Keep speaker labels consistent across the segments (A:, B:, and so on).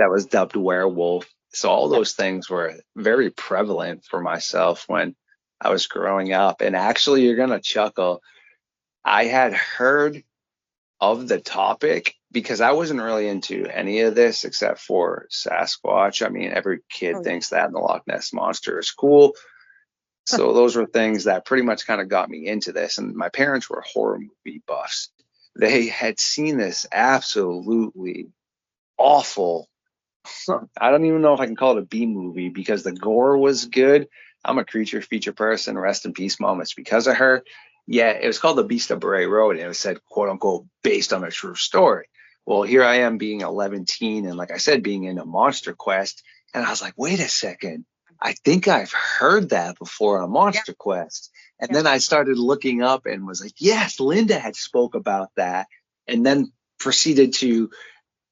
A: that was dubbed Werewolf. So all those things were very prevalent for myself when I was growing up. And actually, you're gonna chuckle. I had heard of the topic because I wasn't really into any of this except for Sasquatch. I mean, every kid thinks that and the Loch Ness Monster is cool. So those were things that pretty much kind of got me into this. And my parents were horror movie buffs. They had seen this absolutely awful. I don't even know if I can call it a B movie because the gore was good. I'm a creature feature person. Rest in peace, Mom. It's because of her. Yeah, it was called The Beast of Bray Road, and it was said, quote unquote, based on a true story. Well, here I am being 11 teen, and like I said, being in a Monster Quest. And I was like, wait a second. I think I've heard that before on Monster Quest. And then I started looking up and was like, yes, Linda had spoke about that. And then proceeded to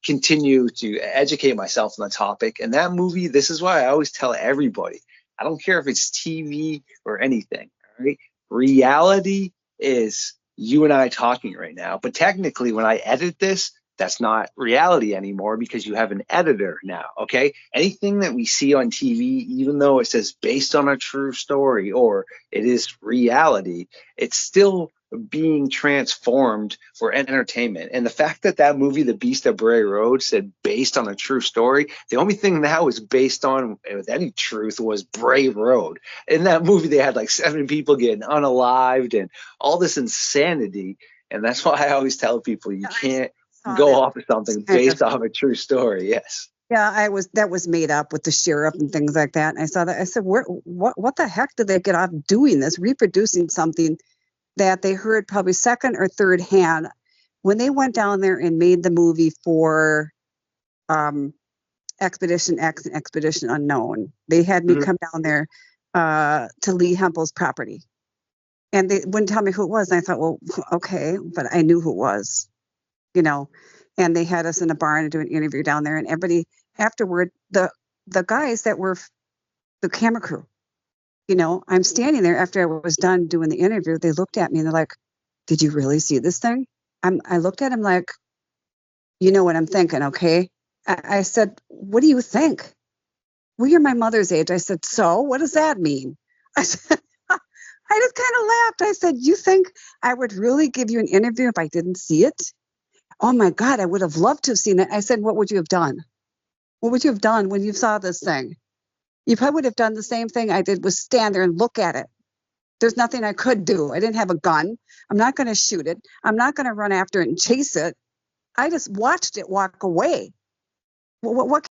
A: continue to educate myself on the topic. And that movie, this is why I always tell everybody, I don't care if it's TV or anything, all right? Reality is you and I talking right now. But technically, when I edit this, that's not reality anymore because you have an editor now, okay? Anything that we see on TV, even though it says based on a true story or it is reality, it's still being transformed for entertainment. And the fact that that movie, The Beast of Bray Road, said based on a true story, the only thing that was based on with any truth was Bray Road. In that movie, they had like 7 people getting unalived and all this insanity. And that's why I always tell people you can't go off of something based off a true story. Yes.
B: Yeah, that was made up with the sheriff and things like that. And I saw that. I said, what the heck did they get off doing this, reproducing something that they heard probably second or third hand when they went down there and made the movie for Expedition X and Expedition Unknown. They had me come down there to Lee Hempel's property. And they wouldn't tell me who it was. And I thought, well, okay, but I knew who it was, you know. And they had us in a barn and do an interview down there. And everybody afterward, the guys that were the camera crew, you know, I'm standing there after I was done doing the interview. They looked at me and they're like, did you really see this thing? I looked at him like, you know what I'm thinking, okay? I said, what do you think? Well, you're my mother's age. I said, so what does that mean? I said, I just kind of laughed. I said, you think I would really give you an interview if I didn't see it? Oh my God, I would have loved to have seen it. I said, what would you have done? What would you have done when you saw this thing? You probably would have done the same thing I did, was stand there and look at it. There's nothing I could do. I didn't have a gun. I'm not going to shoot it. I'm not going to run after it and chase it. I just watched it walk away. What